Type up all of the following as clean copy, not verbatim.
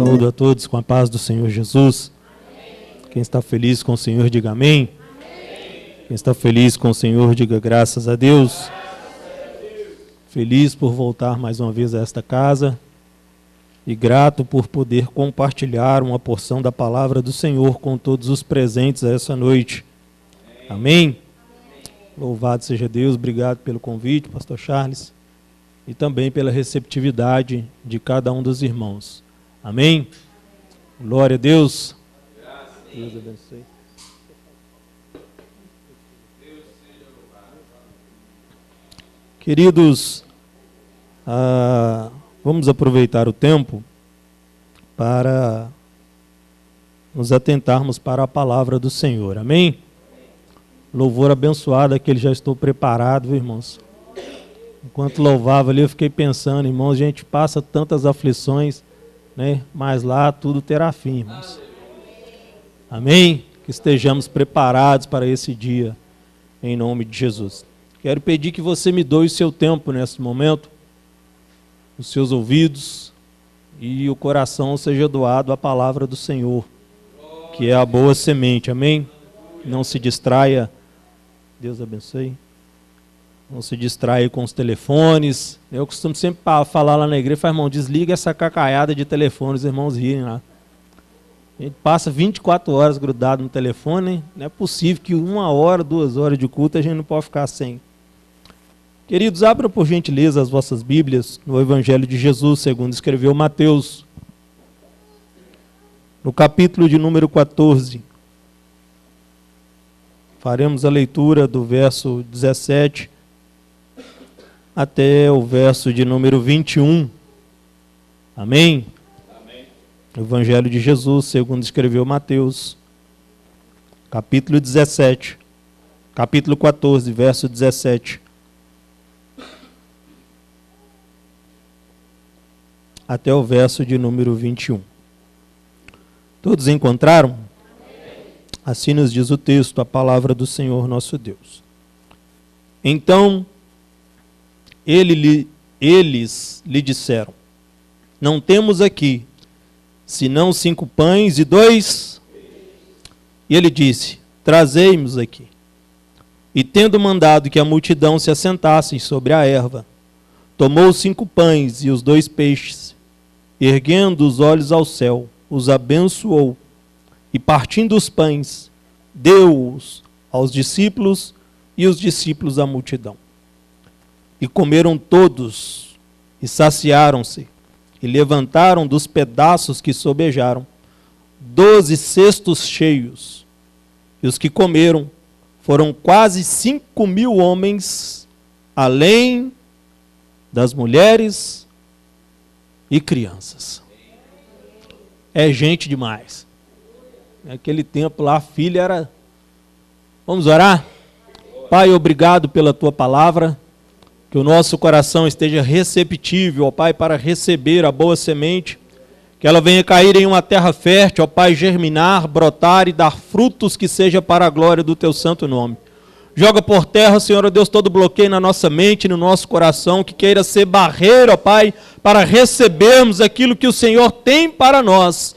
Saúdo a todos com a paz do Senhor Jesus. Quem está feliz com o Senhor, diga amém. Quem está feliz com o Senhor, diga graças a Deus. Feliz por voltar mais uma vez a esta casa e grato por poder compartilhar uma porção da palavra do Senhor com todos os presentes essa noite. Amém? Louvado seja Deus, obrigado pelo convite, pastor Charles, e também pela receptividade de cada um dos irmãos. Amém? Glória a Deus. Deus abençoe. Queridos, vamos aproveitar o tempo para nos atentarmos para a palavra do Senhor. Amém? Louvor abençoado, aquele já estou preparado, irmãos. Enquanto louvava ali, eu fiquei pensando, irmãos, a gente passa tantas aflições, né? Mas lá tudo terá fim, irmãos. Amém? Que estejamos preparados para esse dia, em nome de Jesus. Quero pedir que você me doe o seu tempo nesse momento, os seus ouvidos e o coração seja doado à palavra do Senhor, que é a boa semente, amém? Não se distraia, Deus abençoe. Não se distraia com os telefones. Eu costumo sempre falar lá na igreja, irmão, desliga essa cacaiada de telefones, os irmãos rirem lá. A gente passa 24 horas grudado no telefone, não é possível que 1 hora, 2 horas de culto a gente não pode ficar sem. Queridos, abram por gentileza as vossas Bíblias no Evangelho de Jesus, segundo escreveu Mateus, no capítulo de número 14. Faremos a leitura do verso 17 até o verso de número 21. Amém? Amém. Evangelho de Jesus, segundo escreveu Mateus, capítulo 17, capítulo 14, verso 17. Até o verso de número 21. Todos encontraram? Assim nos diz o texto, a palavra do Senhor nosso Deus. Então, eles lhe disseram, não temos aqui, senão 5 pães e 2. E ele disse, trazei-nos aqui. E tendo mandado que a multidão se assentasse sobre a erva, tomou os 5 pães e os 2 peixes, erguendo os olhos ao céu, os abençoou, e partindo os pães, deu-os aos discípulos, e os discípulos à multidão. E comeram todos, e saciaram-se, e levantaram dos pedaços que sobejaram 12 cestos cheios. E os que comeram foram quase 5.000 homens, além das mulheres e crianças. É gente demais. Naquele tempo lá, a filha era... Vamos orar? Pai, obrigado pela tua palavra. Que o nosso coração esteja receptível, ó Pai, para receber a boa semente. Que ela venha cair em uma terra fértil, ó Pai, germinar, brotar e dar frutos que seja para a glória do teu santo nome. Joga por terra, Senhor Deus, todo bloqueio na nossa mente, no nosso coração, que queira ser barreira, ó Pai, para recebermos aquilo que o Senhor tem para nós,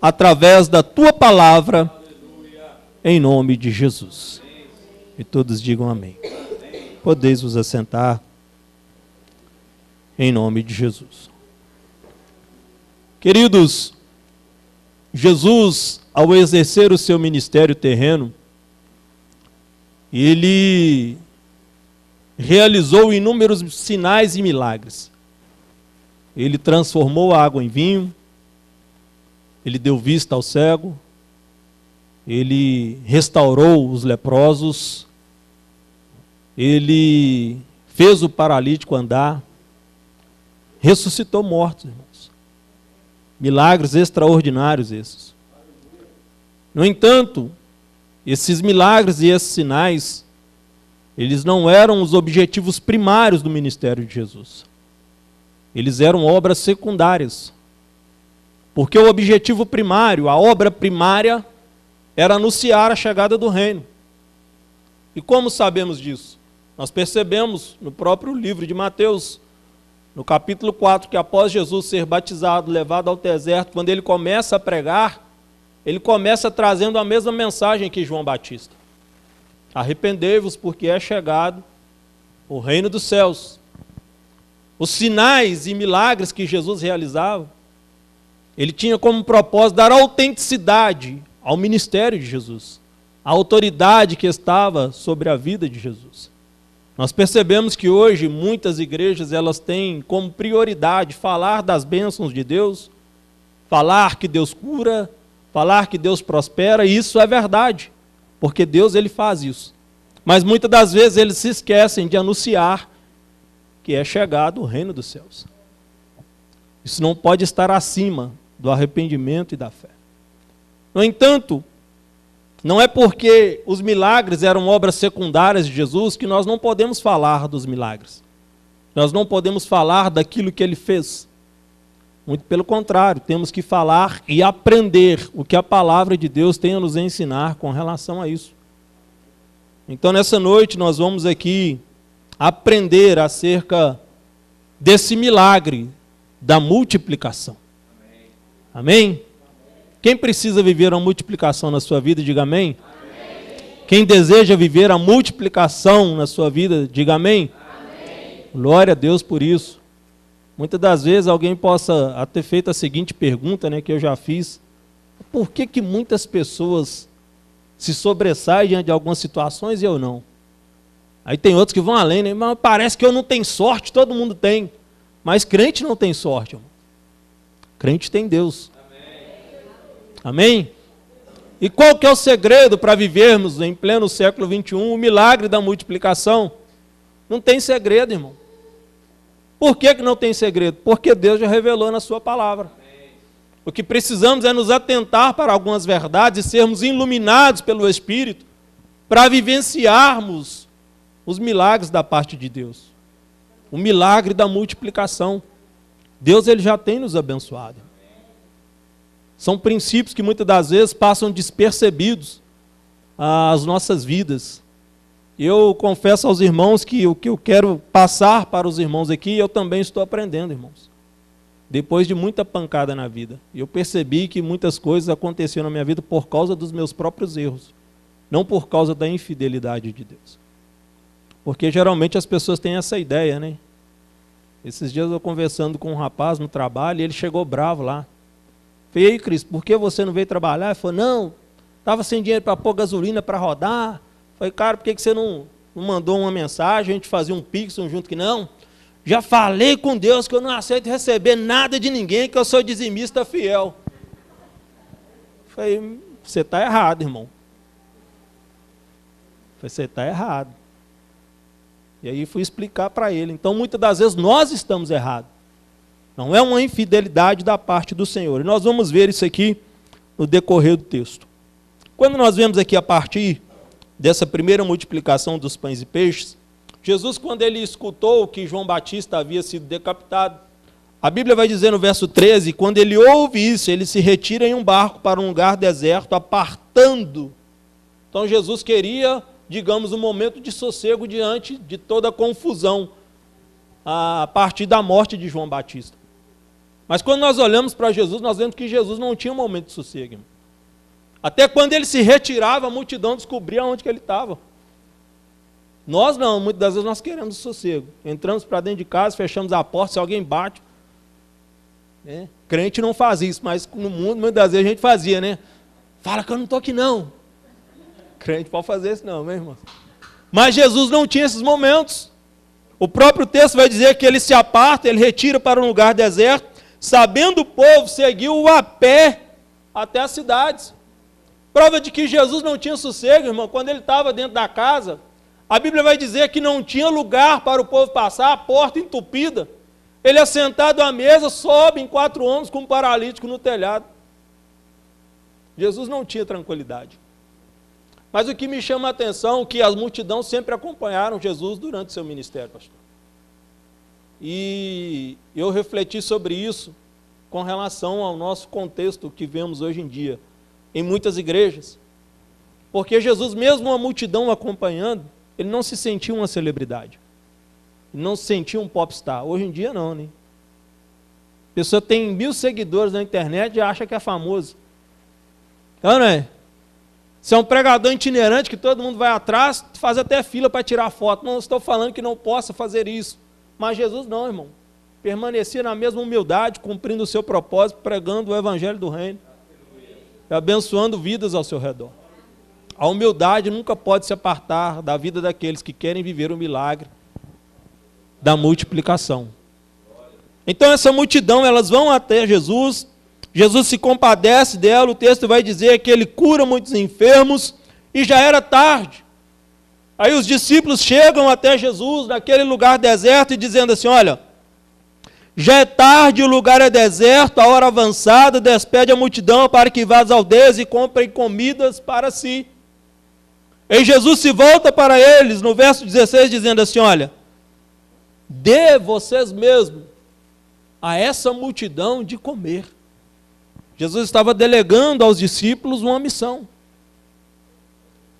através da tua palavra, em nome de Jesus. E todos digam amém. Podeis vos assentar, em nome de Jesus. Queridos, Jesus, ao exercer o seu ministério terreno, ele realizou inúmeros sinais e milagres. Ele transformou a água em vinho, ele deu vista ao cego, ele restaurou os leprosos, ele fez o paralítico andar, ressuscitou mortos, irmãos. Milagres extraordinários esses. No entanto, esses milagres e esses sinais, eles não eram os objetivos primários do ministério de Jesus. Eles eram obras secundárias. Porque o objetivo primário, a obra primária, era anunciar a chegada do reino. E como sabemos disso? Nós percebemos no próprio livro de Mateus, no capítulo 4, que após Jesus ser batizado, levado ao deserto, quando ele começa a pregar, ele começa trazendo a mesma mensagem que João Batista. Arrependei-vos, porque é chegado o reino dos céus. Os sinais e milagres que Jesus realizava, ele tinha como propósito dar autenticidade ao ministério de Jesus, a autoridade que estava sobre a vida de Jesus. Nós percebemos que hoje muitas igrejas elas têm como prioridade falar das bênçãos de Deus, falar que Deus cura, falar que Deus prospera, e isso é verdade, porque Deus ele faz isso. Mas muitas das vezes eles se esquecem de anunciar que é chegado o reino dos céus. Isso não pode estar acima do arrependimento e da fé. No entanto, não é porque os milagres eram obras secundárias de Jesus que nós não podemos falar dos milagres. Nós não podemos falar daquilo que ele fez. Muito pelo contrário, temos que falar e aprender o que a palavra de Deus tem a nos ensinar com relação a isso. Então, nessa noite, nós vamos aqui aprender acerca desse milagre da multiplicação. Amém? Quem precisa viver a multiplicação na sua vida, diga amém. Amém. Quem deseja viver a multiplicação na sua vida, diga amém. Amém. Glória a Deus por isso. Muitas das vezes alguém possa ter feito a seguinte pergunta, né, que eu já fiz. Por que muitas pessoas se sobressaem diante de algumas situações e eu não? Aí tem outros que vão além, né? Mas parece que eu não tenho sorte, todo mundo tem. Mas crente não tem sorte, irmão. Crente tem Deus. Amém? E qual que é o segredo para vivermos em pleno século 21, o milagre da multiplicação? Não tem segredo, irmão. Por que não tem segredo? Porque Deus já revelou na sua palavra. O que precisamos é nos atentar para algumas verdades e sermos iluminados pelo Espírito para vivenciarmos os milagres da parte de Deus. O milagre da multiplicação. Deus ele já tem nos abençoado. São princípios que muitas das vezes passam despercebidos às nossas vidas. Eu confesso aos irmãos que o que eu quero passar para os irmãos aqui, eu também estou aprendendo, irmãos. Depois de muita pancada na vida. Eu percebi que muitas coisas aconteceram na minha vida por causa dos meus próprios erros. Não por causa da infidelidade de Deus. Porque geralmente as pessoas têm essa ideia, né? Esses dias eu conversando com um rapaz no trabalho e ele chegou bravo lá. Falei, e aí, Cristo, por que você não veio trabalhar? Ele falou, não, estava sem dinheiro para pôr gasolina para rodar. Falei, cara, por que você não mandou uma mensagem, a gente fazia um pix junto que não? Já falei com Deus que eu não aceito receber nada de ninguém, que eu sou dizimista fiel. Falei, você está errado, irmão. Falei, você está errado. E aí fui explicar para ele. Então, muitas das vezes, nós estamos errados. Não é uma infidelidade da parte do Senhor. E nós vamos ver isso aqui no decorrer do texto. Quando nós vemos aqui a partir dessa primeira multiplicação dos pães e peixes, Jesus, quando ele escutou que João Batista havia sido decapitado, a Bíblia vai dizer no verso 13, quando ele ouve isso, ele se retira em um barco para um lugar deserto, apartando. Então Jesus queria, digamos, um momento de sossego diante de toda a confusão, a partir da morte de João Batista. Mas quando nós olhamos para Jesus, nós vemos que Jesus não tinha um momento de sossego. Até quando ele se retirava, a multidão descobria onde que ele estava. Nós não, muitas das vezes nós queremos sossego. Entramos para dentro de casa, fechamos a porta, se alguém bate. Né? Crente não faz isso, mas no mundo, muitas das vezes a gente fazia, né? Fala que eu não estou aqui não. Crente pode fazer isso não, meu irmão. Mas Jesus não tinha esses momentos. O próprio texto vai dizer que ele se aparta, ele retira para um lugar deserto, sabendo o povo, seguiu a pé até as cidades. Prova de que Jesus não tinha sossego, irmão, quando ele estava dentro da casa, a Bíblia vai dizer que não tinha lugar para o povo passar, a porta entupida. Ele assentado à mesa, sobe em 4 homens com um paralítico no telhado. Jesus não tinha tranquilidade. Mas o que me chama a atenção é que as multidões sempre acompanharam Jesus durante seu ministério, pastor. E eu refleti sobre isso com relação ao nosso contexto que vemos hoje em dia, em muitas igrejas. Porque Jesus, mesmo uma multidão acompanhando, ele não se sentia uma celebridade. não se sentia um popstar. Hoje em dia não, né? A pessoa tem 1000 seguidores na internet e acha que é famoso. Não é? Você é um pregador itinerante que todo mundo vai atrás, faz até fila para tirar foto. Não estou falando que não possa fazer isso. Mas Jesus não, irmão. Permanecia na mesma humildade, cumprindo o seu propósito, pregando o evangelho do reino. E abençoando vidas ao seu redor. A humildade nunca pode se apartar da vida daqueles que querem viver o milagre da multiplicação. Então essa multidão, elas vão até Jesus, Jesus se compadece dela, o texto vai dizer que ele cura muitos enfermos, e já era tarde. Aí os discípulos chegam até Jesus, naquele lugar deserto, e dizendo assim, olha, já é tarde, o lugar é deserto, a hora avançada, despede a multidão para que vá às aldeias e comprem comidas para si. E Jesus se volta para eles, no verso 16, dizendo assim, olha, dê vocês mesmos a essa multidão de comer. Jesus estava delegando aos discípulos uma missão.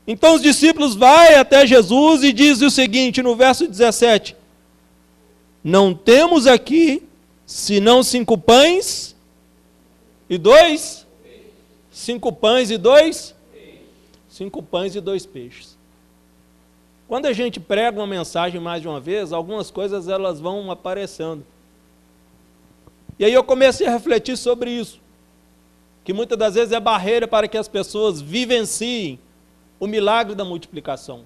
Então os discípulos vão até Jesus e dizem o seguinte, no verso 17, não temos aqui, senão 5 pães e 2? 5 pães e 2? 5 pães e 2 peixes. Quando a gente prega uma mensagem mais de uma vez, algumas coisas elas vão aparecendo. E aí eu comecei a refletir sobre isso, que muitas das vezes é barreira para que as pessoas vivenciem o milagre da multiplicação.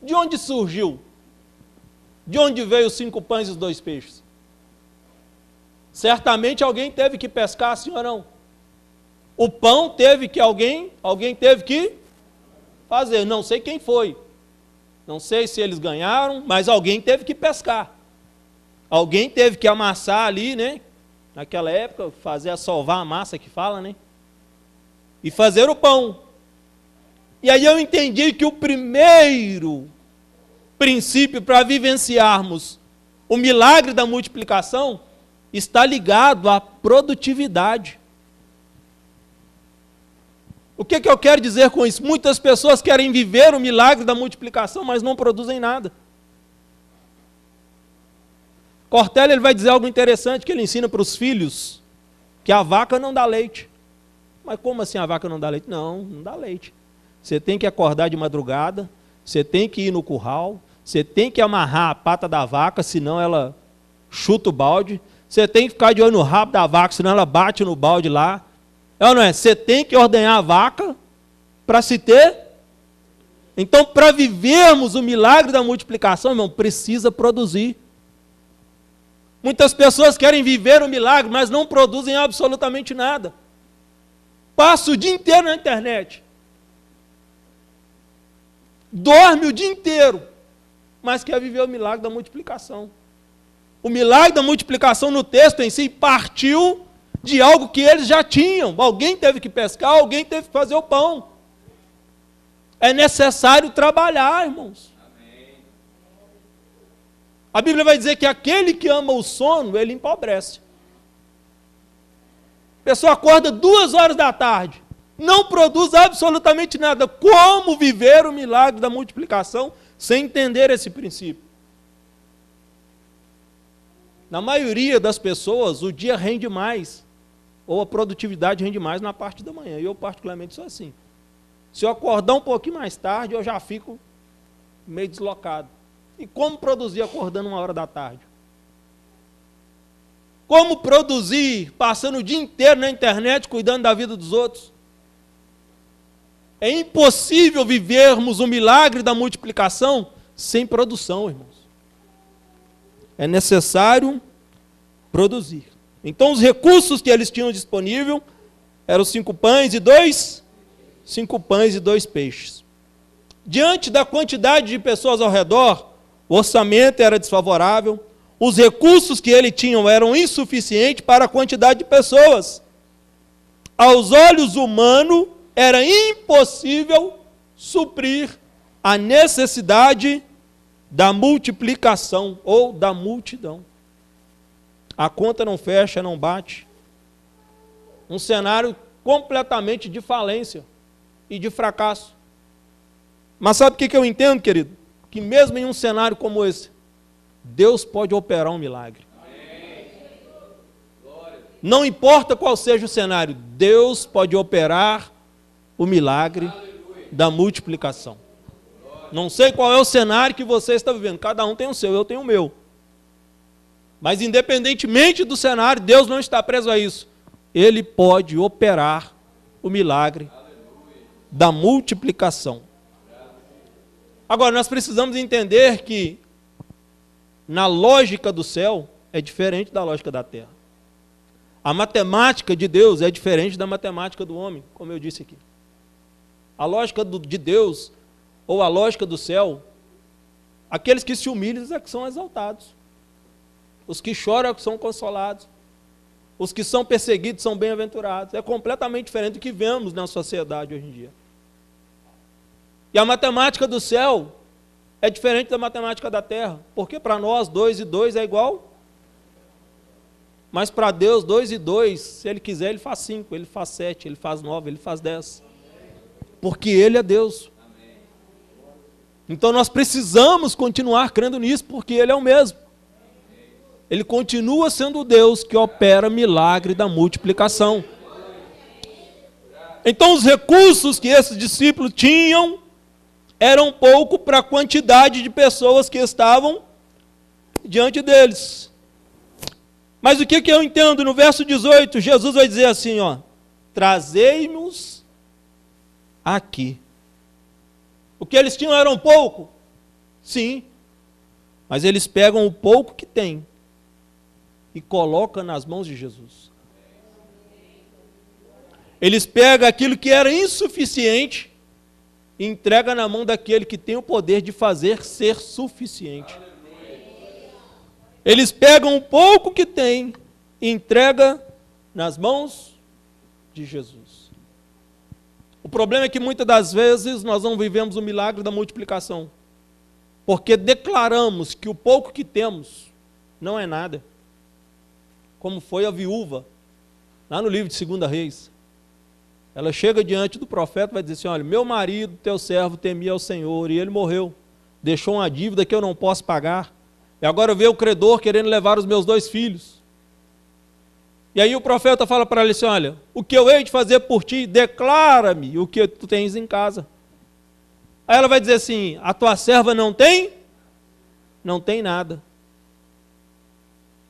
De onde surgiu? De onde veio os 5 pães e os 2 peixes? Certamente alguém teve que pescar, sim ou não? O pão teve que alguém teve que fazer, não sei quem foi. Não sei se eles ganharam, mas alguém teve que pescar. Alguém teve que amassar ali, né? Naquela época, solvar a massa que fala, né? E fazer o pão. E aí eu entendi que o primeiro princípio para vivenciarmos o milagre da multiplicação está ligado à produtividade. O que eu quero dizer com isso? Muitas pessoas querem viver o milagre da multiplicação, mas não produzem nada. Cortella ele vai dizer algo interessante, que ele ensina para os filhos, que a vaca não dá leite. Mas como assim a vaca não dá leite? Não, não dá leite. Você tem que acordar de madrugada, você tem que ir no curral, você tem que amarrar a pata da vaca, senão ela chuta o balde. Você tem que ficar de olho no rabo da vaca, senão ela bate no balde lá. É ou não é? Você tem que ordenhar a vaca para se ter. Então, para vivermos o milagre da multiplicação, irmão, precisa produzir. Muitas pessoas querem viver o milagre, mas não produzem absolutamente nada. Passa o dia inteiro na internet. Dorme o dia inteiro, mas quer viver o milagre da multiplicação. O milagre da multiplicação no texto em si partiu de algo que eles já tinham. Alguém teve que pescar, alguém teve que fazer o pão. É necessário trabalhar, irmãos. Amém. A Bíblia vai dizer que aquele que ama o sono, ele empobrece. A pessoa acorda 2 horas da tarde, não produz absolutamente nada. Como viver o milagre da multiplicação sem entender esse princípio? Na maioria das pessoas, o dia rende mais, ou a produtividade rende mais na parte da manhã. Eu, particularmente, sou assim. Se eu acordar um pouquinho mais tarde, eu já fico meio deslocado. E como produzir acordando 1 hora da tarde? Como produzir passando o dia inteiro na internet, cuidando da vida dos outros? É impossível vivermos o milagre da multiplicação sem produção, irmãos. É necessário produzir. Então, os recursos que eles tinham disponível eram 5 pães e 2 peixes. Diante da quantidade de pessoas ao redor, o orçamento era desfavorável, os recursos que ele tinha eram insuficientes para a quantidade de pessoas. Aos olhos humanos, era impossível suprir a necessidade da multiplicação ou da multidão. A conta não fecha, não bate. Um cenário completamente de falência e de fracasso. Mas sabe o que eu entendo, querido? Que mesmo em um cenário como esse, Deus pode operar um milagre. Não importa qual seja o cenário, Deus pode operar o milagre da multiplicação. Não sei qual é o cenário que você está vivendo, cada um tem o seu, eu tenho o meu. Mas independentemente do cenário, Deus não está preso a isso. Ele pode operar o milagre da multiplicação. Agora, nós precisamos entender que na lógica do céu é diferente da lógica da terra. A matemática de Deus é diferente da matemática do homem, como eu disse aqui. A lógica de Deus, ou a lógica do céu, aqueles que se humilham é que são exaltados. Os que choram é que são consolados. Os que são perseguidos são bem-aventurados. É completamente diferente do que vemos na sociedade hoje em dia. E a matemática do céu é diferente da matemática da terra. Porque para nós, 2 e 2 é igual. Mas para Deus, 2 e 2, se Ele quiser, Ele faz 5, Ele faz 7, Ele faz 9, Ele faz 10. Porque Ele é Deus. Então nós precisamos continuar crendo nisso, porque Ele é o mesmo. Ele continua sendo o Deus que opera milagre da multiplicação. Então os recursos que esses discípulos tinham eram pouco para a quantidade de pessoas que estavam diante deles. Mas o que eu entendo? No verso 18, Jesus vai dizer assim, ó, trazei-nos aqui. O que eles tinham era um pouco? Sim. Mas eles pegam o pouco que têm e colocam nas mãos de Jesus. Eles pegam aquilo que era insuficiente e entregam na mão daquele que tem o poder de fazer ser suficiente. Eles pegam o pouco que têm e entregam nas mãos de Jesus. O problema é que muitas das vezes nós não vivemos o milagre da multiplicação, porque declaramos que o pouco que temos não é nada, como foi a viúva, lá no livro de 2 Reis. Ela chega diante do profeta e vai dizer assim, olha, meu marido, teu servo, temia ao Senhor, e ele morreu, deixou uma dívida que eu não posso pagar, e agora veio o credor querendo levar os meus 2 filhos. E aí o profeta fala para ele assim, olha, o que eu hei de fazer por ti, declara-me o que tu tens em casa. Aí ela vai dizer assim, a tua serva não tem? Não tem nada.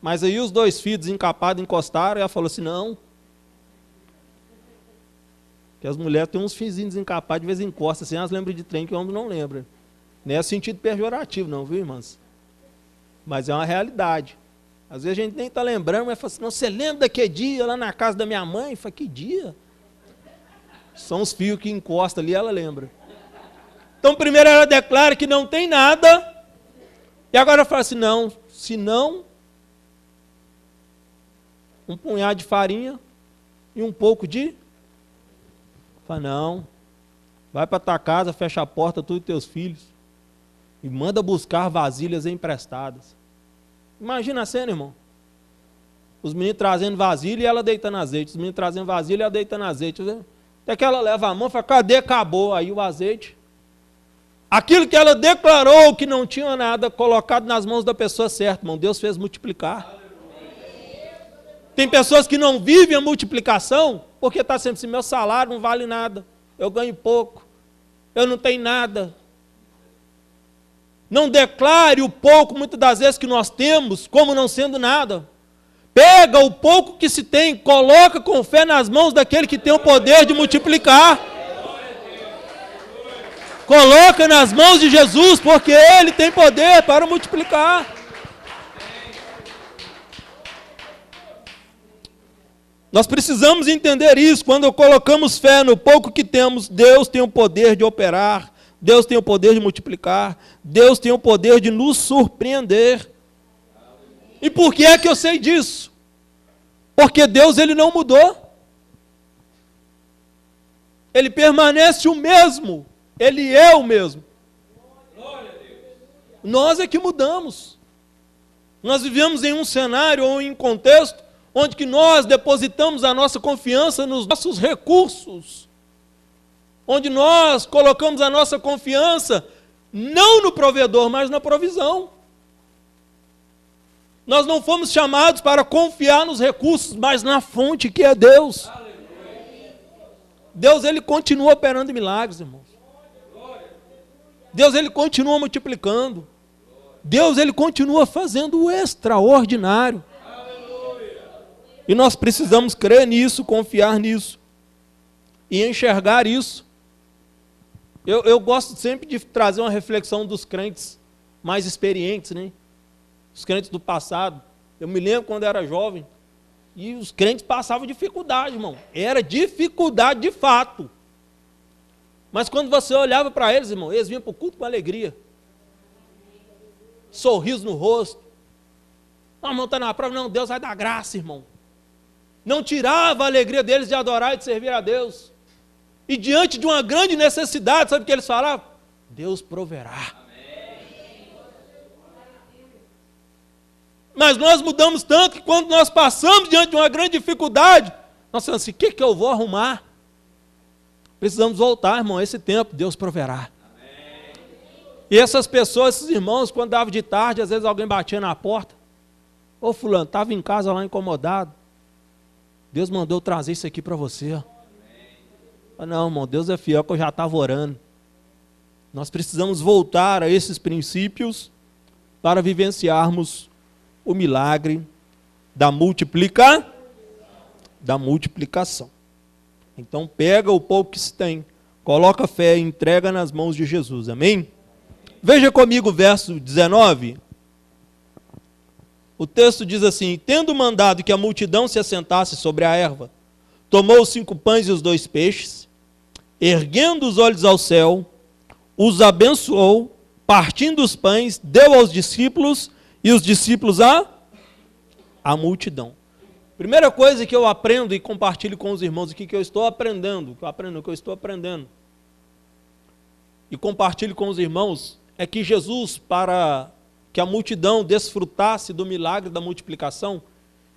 Mas aí os 2 filhos encapados encostaram, e ela falou assim, não. Que as mulheres têm uns fizinhos desencapados, de vez em quando, assim, elas lembram de trem que o homem não lembra. Não é sentido pejorativo não, viu, irmãs? Mas é uma realidade. Às vezes a gente nem está lembrando, mas fala assim, não, você lembra daquele dia lá na casa da minha mãe? Fala, que dia? São os fios que encostam ali, ela lembra. Então primeiro ela declara que não tem nada, e agora fala assim, não, se não, um punhado de farinha e um pouco de... Fala, não, vai para tua casa, fecha a porta, tu e teus filhos, e manda buscar vasilhas emprestadas. Imagina a cena, irmão. Os meninos trazendo vasilha e ela deitando azeite. Os meninos trazendo vasilha e ela deitando azeite. Até que ela leva a mão e fala, cadê? Acabou. Aí o azeite. Aquilo que ela declarou que não tinha nada, colocado nas mãos da pessoa certa, irmão. Deus fez multiplicar. Tem pessoas que não vivem a multiplicação, porque está sempre assim, meu salário não vale nada. Eu ganho pouco. Eu não tenho nada. Não declare o pouco, muitas das vezes, que nós temos, como não sendo nada. Pega o pouco que se tem, coloca com fé nas mãos daquele que tem o poder de multiplicar. Coloca nas mãos de Jesus, porque Ele tem poder para multiplicar. Nós precisamos entender isso. Quando colocamos fé no pouco que temos, Deus tem o poder de operar. Deus tem o poder de multiplicar. Deus tem o poder de nos surpreender. E por que é que eu sei disso? Porque Deus, Ele não mudou. Ele permanece o mesmo. Ele é o mesmo. Nós é que mudamos. Nós vivemos em um cenário ou em um contexto onde que nós depositamos a nossa confiança nos nossos recursos. Onde nós colocamos a nossa confiança não no provedor, mas na provisão. Nós não fomos chamados para confiar nos recursos, mas na fonte que é Deus. Deus, Ele continua operando milagres, irmãos. Deus, Ele continua multiplicando. Deus, Ele continua fazendo o extraordinário. E nós precisamos crer nisso, confiar nisso. E enxergar isso. Eu gosto sempre de trazer uma reflexão dos crentes mais experientes, né? Os crentes do passado. Eu me lembro quando eu era jovem, e os crentes passavam dificuldade, irmão. Era dificuldade de fato. Mas quando você olhava para eles, irmão, eles vinham para o culto com alegria. Sorriso no rosto. Não, irmão, está na prova. Não, Deus vai dar graça, irmão. Não tirava a alegria deles de adorar e de servir a Deus. E diante de uma grande necessidade, sabe o que eles falavam? Deus proverá. Mas nós mudamos tanto que quando nós passamos diante de uma grande dificuldade, nós falamos assim, o que eu vou arrumar? Precisamos voltar, irmão, a esse tempo, Deus proverá. Amém. E essas pessoas, esses irmãos, quando dava de tarde, às vezes alguém batia na porta. Ô fulano, estava em casa lá incomodado. Deus mandou trazer isso aqui para você. Não, irmão, Deus é fiel que eu já estava orando. Nós precisamos voltar a esses princípios para vivenciarmos o milagre da multiplicação. Então pega o pouco que se tem, coloca fé e entrega nas mãos de Jesus, amém? Veja comigo o verso 19. O texto diz assim, tendo mandado que a multidão se assentasse sobre a erva, tomou os 5 pães e os 2 peixes, erguendo os olhos ao céu, os abençoou, partindo os pães, deu aos discípulos, e os discípulos a multidão. Primeira coisa que eu aprendo e compartilho com os irmãos aqui, que eu estou aprendendo, e compartilho com os irmãos, é que Jesus, para que a multidão desfrutasse do milagre da multiplicação,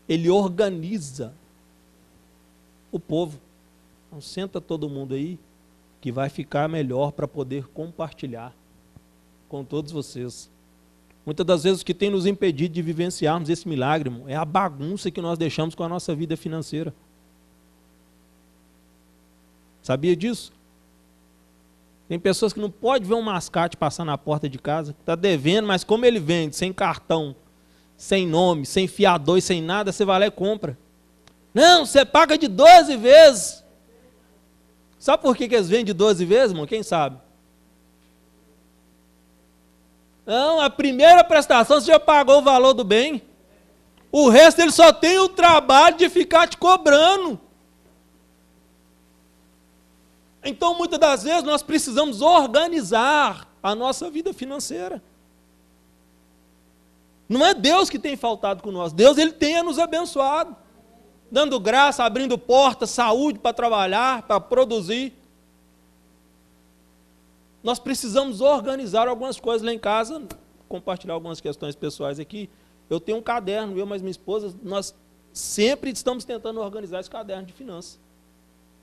Ele organiza o povo. Então senta todo mundo aí, que vai ficar melhor para poder compartilhar com todos vocês. Muitas das vezes o que tem nos impedido de vivenciarmos esse milagre, irmão, é a bagunça que nós deixamos com a nossa vida financeira. Sabia disso? Tem pessoas que não podem ver um mascate passar na porta de casa, está devendo, mas como ele vende, sem cartão, sem nome, sem fiador e sem nada, você vai lá e compra. Não, você paga de 12 vezes. Sabe por que eles vendem de 12 vezes, irmão? Quem sabe? Não, a primeira prestação você já pagou o valor do bem. O resto ele só tem o trabalho de ficar te cobrando. Então, muitas das vezes, nós precisamos organizar a nossa vida financeira. Não é Deus que tem faltado com nós. Deus, Ele tem nos abençoado. Dando graça, abrindo portas, saúde para trabalhar, para produzir. Nós precisamos organizar algumas coisas lá em casa, compartilhar algumas questões pessoais aqui. Eu tenho um caderno, eu mais minha esposa, nós sempre estamos tentando organizar esse caderno de finanças.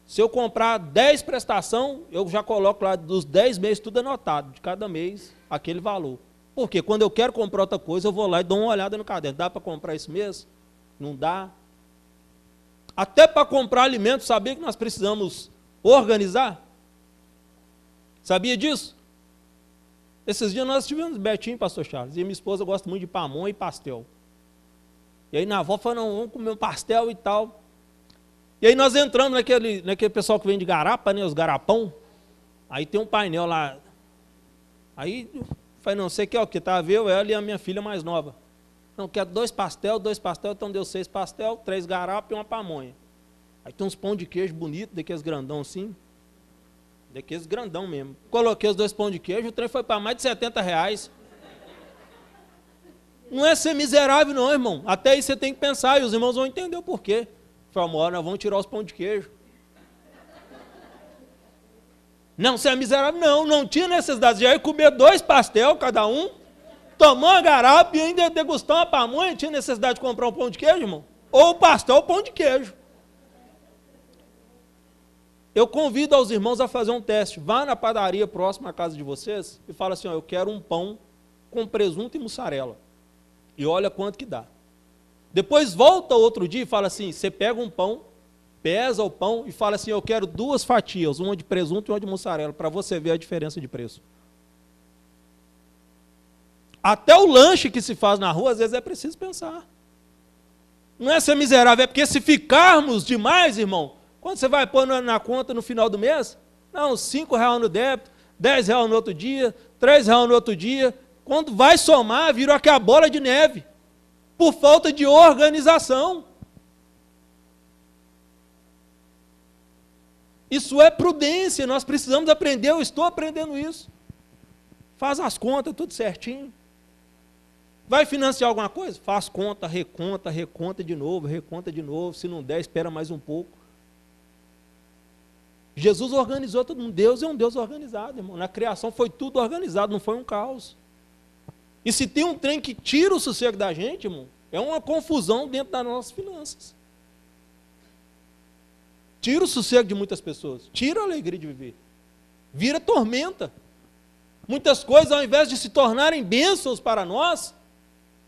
Se eu comprar 10 prestações, eu já coloco lá dos 10 meses tudo anotado, de cada mês, aquele valor. Porque quando eu quero comprar outra coisa, eu vou lá e dou uma olhada no caderno. Dá para comprar esse mês? Não dá. Até para comprar alimentos, sabia que nós precisamos organizar? Sabia disso? Esses dias nós estivemos Betinho, pastor Charles, e minha esposa gosta muito de pamonha e pastel. E aí na avó falou, não, vamos comer um pastel e tal. E aí nós entramos naquele pessoal que vem de garapa, né, os garapão. Aí tem um painel lá. Aí eu falei, não, você quer o que? Tá a ver, ela e a minha filha mais nova. Não, quer 2 pastel, então deu 6 pastel, 3 garapas e uma pamonha. Aí tem uns pão de queijo bonito, daqueles grandão assim. Daqueles grandão mesmo. Coloquei os 2 pão de queijo, o trem foi para mais de R$70. Não é ser miserável não, irmão. Até aí você tem que pensar, e os irmãos vão entender o porquê. Falei, uma hora nós vamos tirar os pão de queijo. Não, você é miserável? Não, não tinha necessidade. Já ia comer 2 pastel cada um, tomar uma garapa e ainda degustar uma pamonha. Tinha necessidade de comprar um pão de queijo, irmão? Ou o pastel ou pão de queijo. Eu convido aos irmãos a fazer um teste. Vá na padaria próxima à casa de vocês e fala assim, ó, eu quero um pão com presunto e mussarela. E olha quanto que dá. Depois volta outro dia e fala assim, você pega um pão, pesa o pão e fala assim, eu quero 2 fatias, uma de presunto e uma de mussarela, para você ver a diferença de preço. Até o lanche que se faz na rua, às vezes é preciso pensar. Não é ser miserável, é porque se ficarmos demais, irmão, quando você vai pôr na conta no final do mês, não, R$5 no débito, R$10 no outro dia, R$3 no outro dia, quando vai somar, vira aquela bola de neve, por falta de organização. Isso é prudência, nós precisamos aprender, eu estou aprendendo isso. Faz as contas, tudo certinho. Vai financiar alguma coisa? Faz conta, reconta de novo, se não der, espera mais um pouco. Jesus organizou todo mundo, Deus é um Deus organizado, irmão. Na criação foi tudo organizado, não foi um caos. E se tem um trem que tira o sossego da gente, irmão, é uma confusão dentro das nossas finanças. Tira o sossego de muitas pessoas, tira a alegria de viver, vira tormenta. Muitas coisas, ao invés de se tornarem bênçãos para nós,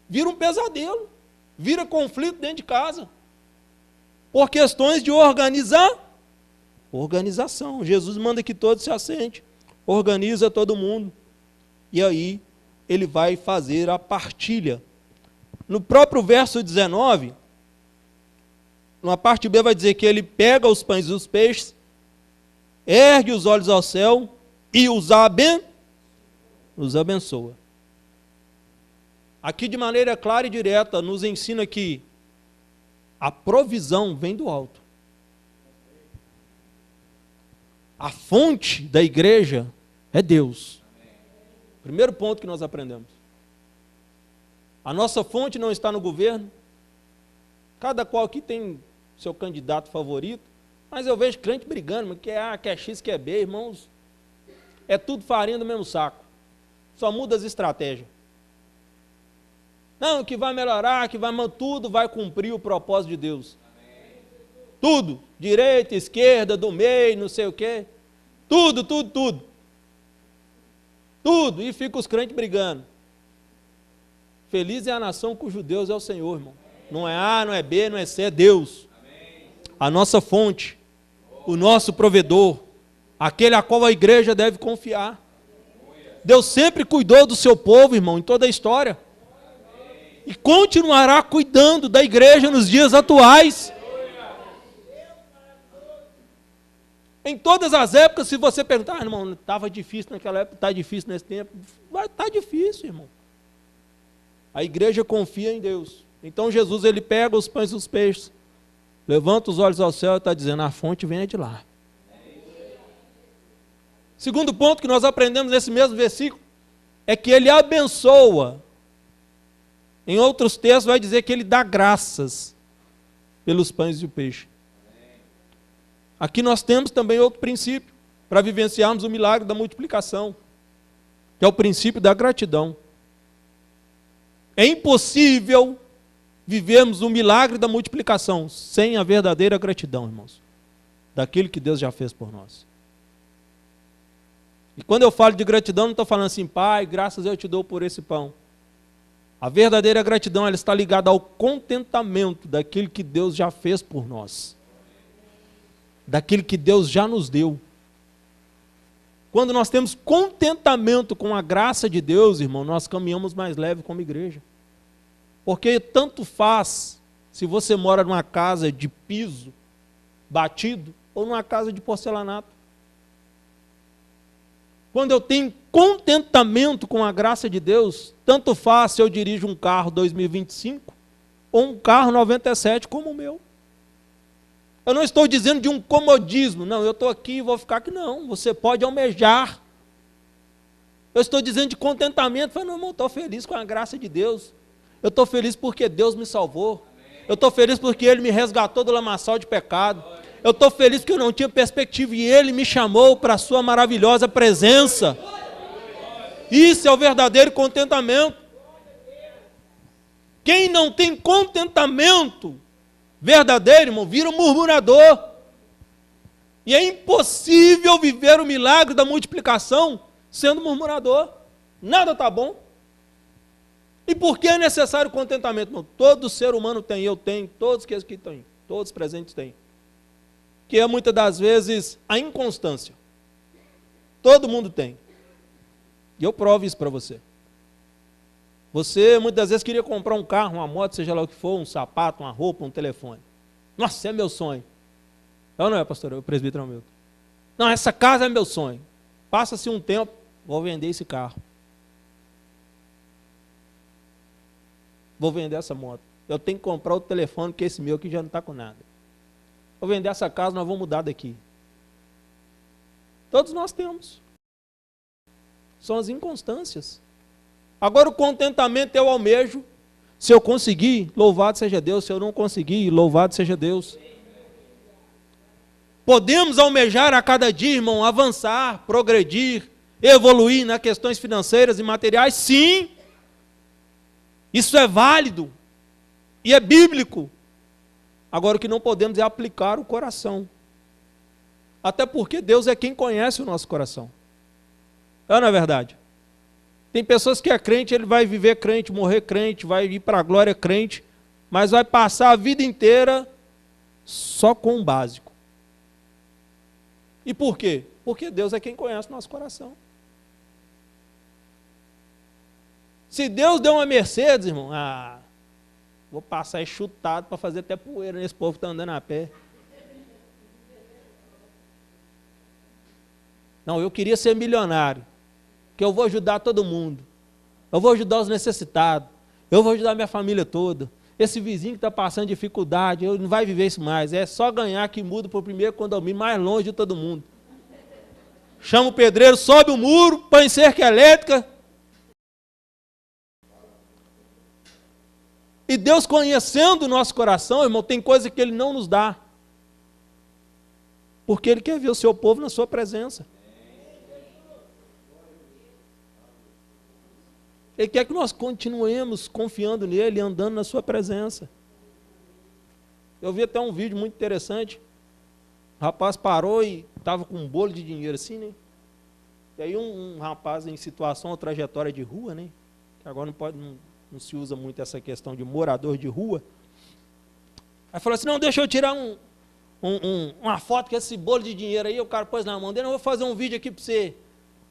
vira um pesadelo, vira conflito dentro de casa, por questões de organização. Jesus manda que todos se assentem, organiza todo mundo, e aí ele vai fazer a partilha. No próprio verso 19, na parte B vai dizer que ele pega os pães e os peixes, ergue os olhos ao céu e os abençoa. Aqui de maneira clara e direta nos ensina que a provisão vem do alto. A fonte da igreja é Deus. Primeiro ponto que nós aprendemos. A nossa fonte não está no governo. Cada qual aqui tem seu candidato favorito, mas eu vejo crente brigando, que é X, que é B, irmãos. É tudo farinha do mesmo saco. Só muda as estratégias. Não, que vai melhorar, tudo vai cumprir o propósito de Deus. Amém. Tudo, direita, esquerda, do meio, não sei o quê. Tudo. Tudo, e fica os crentes brigando. Feliz é a nação cujo Deus é o Senhor, irmão. Não é A, não é B, não é C, é Deus. Amém. A nossa fonte, o nosso provedor, aquele a qual a igreja deve confiar. Deus sempre cuidou do seu povo, irmão, em toda a história. E continuará cuidando da igreja nos dias atuais. Em todas as épocas, se você perguntar, irmão, estava difícil naquela época, está difícil nesse tempo, vai estar difícil, irmão. A igreja confia em Deus. Então Jesus, ele pega os pães e os peixes, levanta os olhos ao céu e está dizendo, a fonte vem de lá. Segundo ponto que nós aprendemos nesse mesmo versículo, é que ele abençoa. Em outros textos vai dizer que ele dá graças pelos pães e o peixe. Aqui nós temos também outro princípio, para vivenciarmos o milagre da multiplicação, que é o princípio da gratidão. É impossível vivermos o milagre da multiplicação sem a verdadeira gratidão, irmãos, daquilo que Deus já fez por nós. E quando eu falo de gratidão, não estou falando assim, Pai, graças eu te dou por esse pão. A verdadeira gratidão, ela está ligada ao contentamento daquilo que Deus já fez por nós. Daquilo que Deus já nos deu. Quando nós temos contentamento com a graça de Deus, irmão, nós caminhamos mais leve como igreja. Porque tanto faz se você mora numa casa de piso batido ou numa casa de porcelanato. Quando eu tenho contentamento com a graça de Deus, tanto faz se eu dirijo um carro 2025 ou um carro 97 como o meu. Eu não estou dizendo de um comodismo, não, eu estou aqui e vou ficar aqui, não, você pode almejar. Eu estou dizendo de contentamento, falando, irmão, estou feliz com a graça de Deus, eu estou feliz porque Deus me salvou, eu estou feliz porque Ele me resgatou do lamaçal de pecado, eu estou feliz porque eu não tinha perspectiva e Ele me chamou para a sua maravilhosa presença. Isso é o verdadeiro contentamento. Quem não tem contentamento verdadeiro, irmão, vira um murmurador. E é impossível viver o milagre da multiplicação sendo murmurador. Nada está bom. E por que é necessário contentamento? Não, todo ser humano tem, eu tenho, todos que aqui têm, todos presentes têm. Que é muitas das vezes a inconstância. Todo mundo tem. E eu provo isso para você. Você muitas vezes queria comprar um carro, uma moto, seja lá o que for, um sapato, uma roupa, um telefone. Nossa, é meu sonho. É ou não é, pastor? O presbítero é meu. Não, essa casa é meu sonho. Passa-se um tempo, vou vender esse carro. Vou vender essa moto. Eu tenho que comprar o telefone, porque esse meu aqui já não está com nada. Vou vender essa casa, nós vamos mudar daqui. Todos nós temos. São as inconstâncias. Agora o contentamento eu almejo. Se eu conseguir, louvado seja Deus. Se eu não conseguir, louvado seja Deus. Podemos almejar a cada dia, irmão, avançar, progredir, evoluir nas questões financeiras e materiais? Sim. Isso é válido e é bíblico. Agora o que não podemos é aplicar o coração. Até porque Deus é quem conhece o nosso coração. Não é verdade? Tem pessoas que é crente, ele vai viver crente, morrer crente, vai ir para a glória crente, mas vai passar a vida inteira só com o básico. E por quê? Porque Deus é quem conhece o nosso coração. Se Deus deu uma Mercedes, irmão, vou passar chutado para fazer até poeira nesse povo que está andando a pé. Não, eu queria ser milionário, que eu vou ajudar todo mundo. Eu vou ajudar os necessitados. Eu vou ajudar minha família toda. Esse vizinho que está passando dificuldade, eu não vai viver isso mais. É só ganhar que muda para o primeiro condomínio mais longe de todo mundo. Chama o pedreiro, sobe o muro, põe cerca elétrica. E Deus, conhecendo o nosso coração, irmão, tem coisa que Ele não nos dá. Porque Ele quer ver o seu povo na sua presença. Ele quer que nós continuemos confiando nele e andando na sua presença. Eu vi até um vídeo muito interessante. O rapaz parou e estava com um bolo de dinheiro assim, né? E aí um rapaz em situação ou trajetória de rua, né? Que agora não se usa muito essa questão de morador de rua. Aí falou assim, não, deixa eu tirar uma foto com esse bolo de dinheiro aí. O cara pôs na mão dele, eu vou fazer um vídeo aqui para você.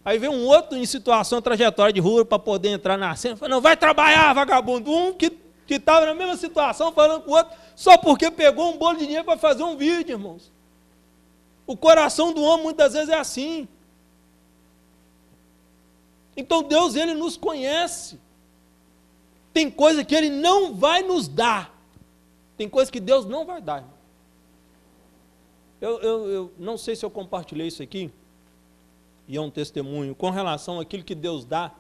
Aí veio um outro em situação, trajetória de rua, para poder entrar na cena. Falou, não, vai trabalhar, vagabundo. Um que estava na mesma situação, falando com o outro, só porque pegou um bolo de dinheiro para fazer um vídeo, irmãos. O coração do homem muitas vezes é assim. Então Deus, Ele nos conhece. Tem coisa que Ele não vai nos dar. Tem coisa que Deus não vai dar. Eu não sei se eu compartilhei isso aqui, e é um testemunho com relação àquilo que Deus dá,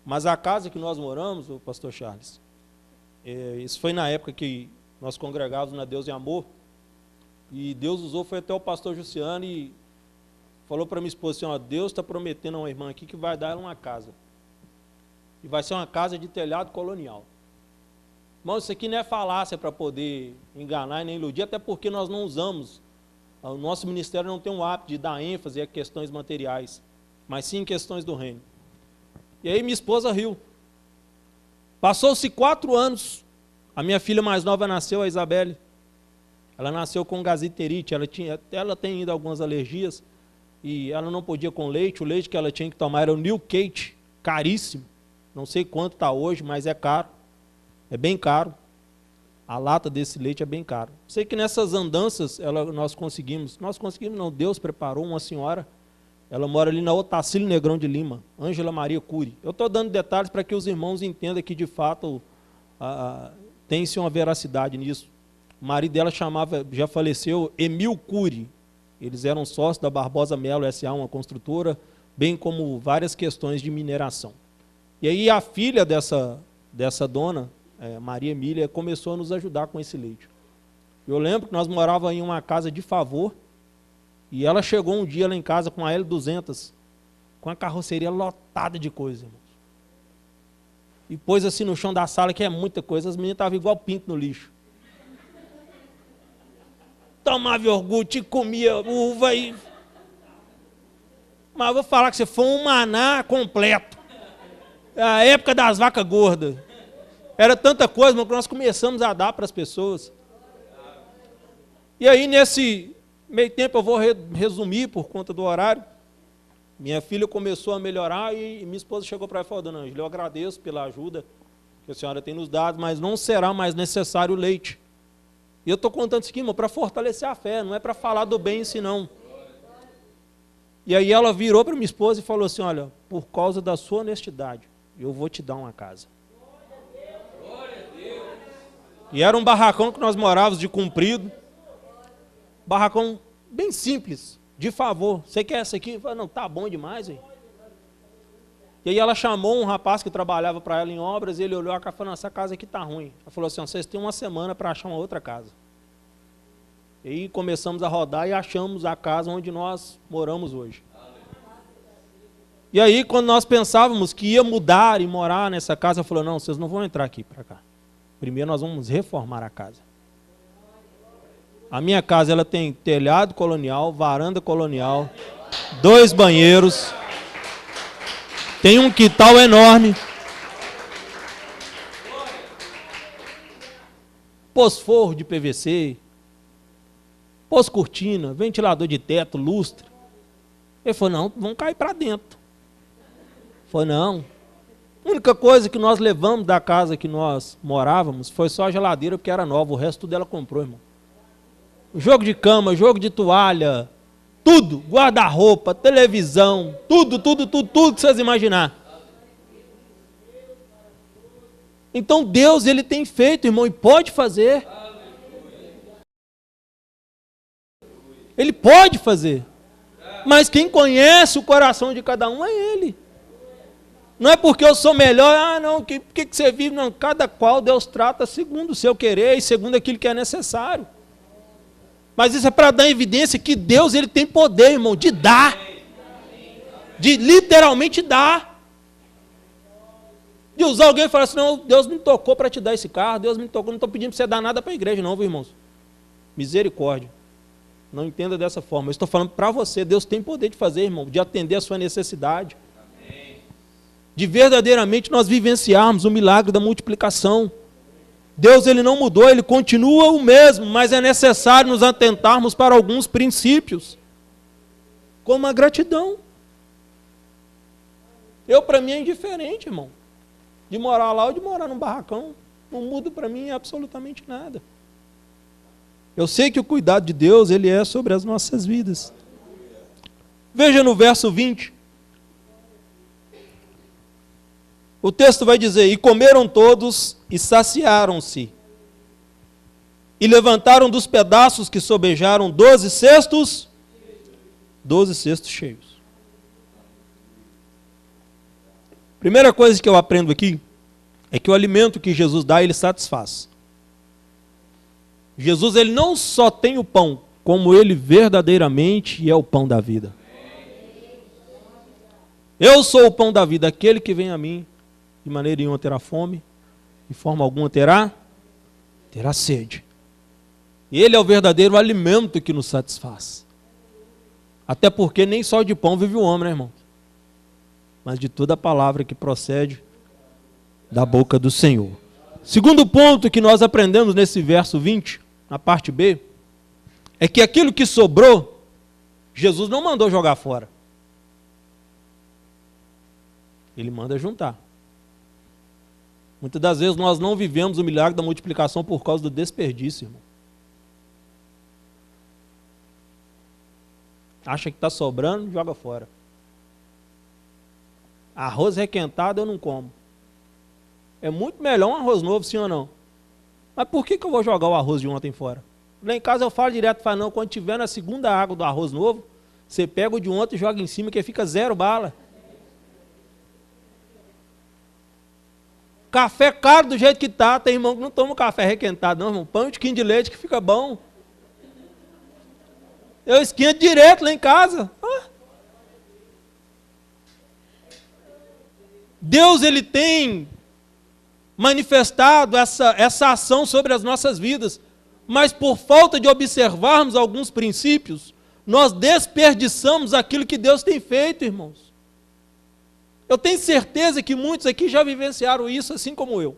mas a casa que nós moramos, o pastor Charles, isso foi na época que nós congregávamos na Deus e Amor, e Deus usou, foi até o pastor Jussiano e falou para minha esposa assim, ó, Deus está prometendo a uma irmã aqui que vai dar ela uma casa, e vai ser uma casa de telhado colonial. Irmão, isso aqui não é falácia para poder enganar e nem iludir, até porque nós não usamos. O nosso ministério não tem um hábito de dar ênfase a questões materiais, mas sim em questões do reino. E aí minha esposa riu. Passou-se 4 anos, a minha filha mais nova nasceu, a Isabelle. Ela nasceu com gasiterite, ela tem ainda algumas alergias, e ela não podia com leite, o leite que ela tinha que tomar era o New Kate, caríssimo. Não sei quanto está hoje, mas é caro, é bem caro. A lata desse leite é bem caro. Sei que nessas andanças nós conseguimos não, Deus preparou uma senhora, ela mora ali na Otacílio Negrão de Lima, Ângela Maria Cury. Eu estou dando detalhes para que os irmãos entendam que de fato tem-se uma veracidade nisso. O marido dela já faleceu, Emil Cury. Eles eram sócios da Barbosa Melo S.A., uma construtora, bem como várias questões de mineração. E aí a filha dessa dona, Maria Emília, começou a nos ajudar com esse leite. Eu lembro que nós morávamos em uma casa de favor, e ela chegou um dia lá em casa com a L200, com a carroceria lotada de coisa, irmãos. E pôs assim no chão da sala, que é muita coisa, as meninas estavam igual pinto no lixo. Tomava iogurte, comia uva e... Mas eu vou falar que você foi um maná completo. A época das vacas gordas. Era tanta coisa, irmão, que nós começamos a dar para as pessoas. E aí, nesse meio tempo, eu vou resumir por conta do horário. Minha filha começou a melhorar e minha esposa chegou para ela e falou: Dona Ângela, eu agradeço pela ajuda que a senhora tem nos dado, mas não será mais necessário o leite. E eu estou contando isso aqui, irmão, para fortalecer a fé, não é para falar do bem em si, não. E aí ela virou para minha esposa e falou assim: olha, por causa da sua honestidade, eu vou te dar uma casa. E era um barracão que nós morávamos de comprido. Barracão bem simples, de favor. Você quer essa aqui? Eu falei: não, tá bom demais, hein? E aí ela chamou um rapaz que trabalhava para ela em obras, e ele olhou a casa e falou: essa casa aqui tá ruim. Ela falou assim: vocês têm uma semana para achar uma outra casa. E aí começamos a rodar e achamos a casa onde nós moramos hoje. E aí, quando nós pensávamos que ia mudar e morar nessa casa, ela falou: não, vocês não vão entrar aqui para cá. Primeiro nós vamos reformar a casa. A minha casa, ela tem telhado colonial, varanda colonial, 2 banheiros, tem um quintal enorme, pôs forro de PVC, pôs cortina, ventilador de teto, lustre. Ele falou: não, vamos cair para dentro. Falei: não. A única coisa que nós levamos da casa que nós morávamos foi só a geladeira, porque era nova, o resto tudo ela comprou, irmão. Jogo de cama, jogo de toalha, tudo, guarda-roupa, televisão, tudo que vocês imaginar. Então Deus, Ele tem feito, irmão, e pode fazer. Ele pode fazer. Mas quem conhece o coração de cada um é Ele. Não é porque eu sou melhor, não, que você vive, não. Cada qual Deus trata segundo o seu querer e segundo aquilo que é necessário. Mas isso é para dar evidência que Deus, Ele tem poder, irmão, de dar. De literalmente dar. De usar alguém e falar assim: não, Deus me tocou para te dar esse carro, Deus me tocou, não estou pedindo para você dar nada para a igreja, não, viu, irmãos? Misericórdia. Não entenda dessa forma. Eu estou falando para você, Deus tem poder de fazer, irmão, de atender a sua necessidade. De verdadeiramente nós vivenciarmos o milagre da multiplicação. Deus, Ele não mudou, Ele continua o mesmo, mas é necessário nos atentarmos para alguns princípios, como a gratidão. Para mim é indiferente, irmão, de morar lá ou de morar num barracão. Não muda para mim absolutamente nada. Eu sei que o cuidado de Deus, Ele é sobre as nossas vidas. Veja no verso 20. O texto vai dizer: e comeram todos e saciaram-se. E levantaram dos pedaços que sobejaram 12 cestos cheios. Primeira coisa que eu aprendo aqui é que o alimento que Jesus dá, Ele satisfaz. Jesus, Ele não só tem o pão, como Ele verdadeiramente é o pão da vida. Eu sou o pão da vida, aquele que vem a mim, de maneira nenhuma terá fome, de forma alguma terá sede. E Ele é o verdadeiro alimento que nos satisfaz. Até porque nem só de pão vive o homem, né, irmão? Mas de toda a palavra que procede da boca do Senhor. Segundo ponto que nós aprendemos nesse verso 20, na parte B, é que aquilo que sobrou, Jesus não mandou jogar fora. Ele manda juntar. Muitas das vezes nós não vivemos o milagre da multiplicação por causa do desperdício, irmão. Acha que está sobrando, joga fora. Arroz requentado eu não como. É muito melhor um arroz novo, sim ou não? Mas por que eu vou jogar o arroz de ontem fora? Lá em casa eu falo direto, falo: não, quando tiver na segunda água do arroz novo, você pega o de ontem e joga em cima, que fica 0 bala. Café caro do jeito que está, tem irmão que não toma café requentado, não, irmão. Pão de quinho de leite que fica bom. Eu esquento direto lá em casa. Deus, Ele tem manifestado essa ação sobre as nossas vidas, mas por falta de observarmos alguns princípios, nós desperdiçamos aquilo que Deus tem feito, irmãos. Eu tenho certeza que muitos aqui já vivenciaram isso assim como eu.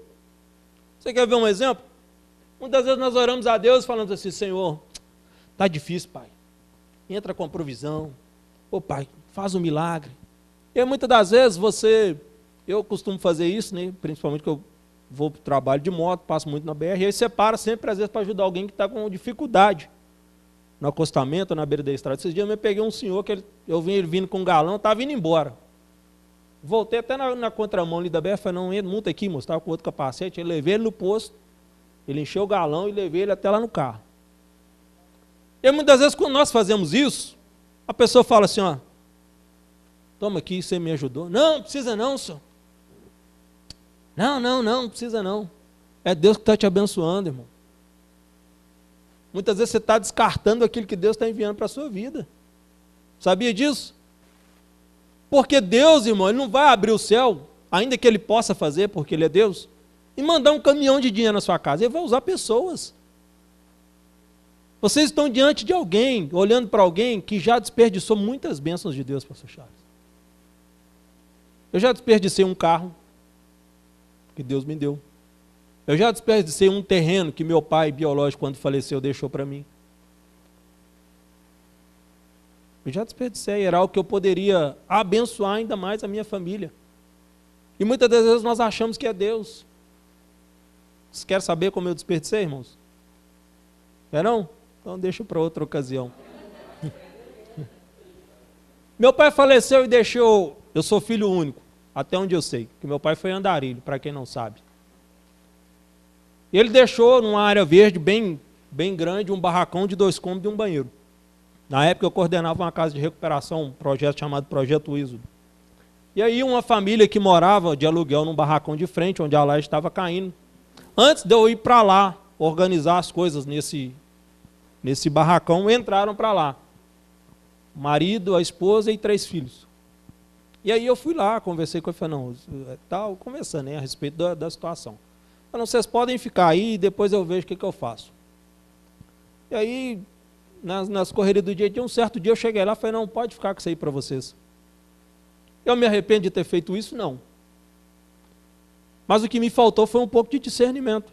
Você quer ver um exemplo? Muitas vezes nós oramos a Deus falando assim, Senhor, está difícil, Pai. Entra com a provisão. Ô Pai, faz um milagre. E muitas das vezes eu costumo fazer isso, né? Principalmente que eu vou para o trabalho de moto, passo muito na BR, e aí você para sempre, às vezes, para ajudar alguém que está com dificuldade. No acostamento, na beira da estrada. Esses dias eu peguei um senhor, eu vi ele vindo com um galão, estava vindo embora. Voltei até na contramão ali da BR, falei, não, multa aqui, moço, estava com outro capacete, eu levei ele no posto, ele encheu o galão e levei ele até lá no carro. E muitas vezes, quando nós fazemos isso, a pessoa fala assim, ó, toma aqui, você me ajudou. Não precisa não, senhor. Não precisa não. É Deus que está te abençoando, irmão. Muitas vezes você está descartando aquilo que Deus está enviando para a sua vida. Sabia disso? Porque Deus, irmão, Ele não vai abrir o céu, ainda que Ele possa fazer, porque Ele é Deus, e mandar um caminhão de dinheiro na sua casa. Ele vai usar pessoas. Vocês estão diante de alguém, olhando para alguém que já desperdiçou muitas bênçãos de Deus, pastor Charles. Eu já desperdicei um carro que Deus me deu. Eu já desperdicei um terreno que meu pai biológico, quando faleceu, deixou para mim. Eu já desperdicei, era algo que eu poderia abençoar ainda mais a minha família. E muitas das vezes nós achamos que é Deus. Vocês querem saber como eu desperdicei, irmãos? Quer não? Então deixa para outra ocasião. Meu pai faleceu e deixou, eu sou filho único, até onde eu sei, que meu pai foi andarilho, para quem não sabe. Ele deixou numa área verde bem grande, um barracão de 2 cômodos e um banheiro. Na época eu coordenava uma casa de recuperação, um projeto chamado Projeto Êxodo. E aí uma família que morava de aluguel num barracão de frente, onde a laje estava caindo. Antes de eu ir para lá, organizar as coisas nesse barracão, entraram para lá. O marido, a esposa e 3 filhos. E aí eu fui lá, conversei com ele, falei, não, tal, conversando, né, a respeito da situação. Falei, não, vocês podem ficar aí e depois eu vejo o que eu faço. E aí, nas correrias do dia a dia, um certo dia eu cheguei lá e falei, não, pode ficar com isso aí para vocês. Eu me arrependo de ter feito isso? Não. Mas o que me faltou foi um pouco de discernimento.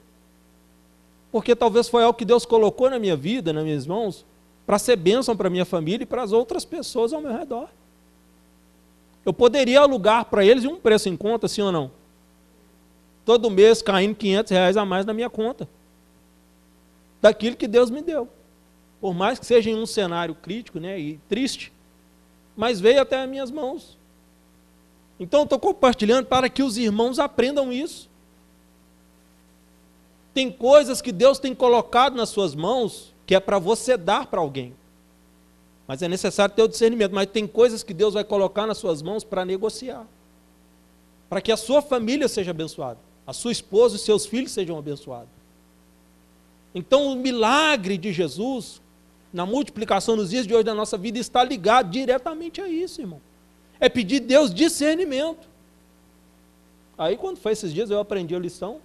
Porque talvez foi algo que Deus colocou na minha vida, nas minhas mãos, para ser bênção para a minha família e para as outras pessoas ao meu redor. Eu poderia alugar para eles um preço em conta, sim ou não? Todo mês caindo R$500 a mais na minha conta. Daquilo que Deus me deu. Por mais que seja em um cenário crítico, né, e triste, mas veio até as minhas mãos. Então eu estou compartilhando para que os irmãos aprendam isso. Tem coisas que Deus tem colocado nas suas mãos que é para você dar para alguém. Mas é necessário ter o discernimento. Mas tem coisas que Deus vai colocar nas suas mãos para negociar. Para que a sua família seja abençoada. A sua esposa e seus filhos sejam abençoados. Então o milagre de Jesus, na multiplicação nos dias de hoje da nossa vida, está ligado diretamente a isso, irmão. É pedir a Deus discernimento. Aí quando foi esses dias eu aprendi a lição.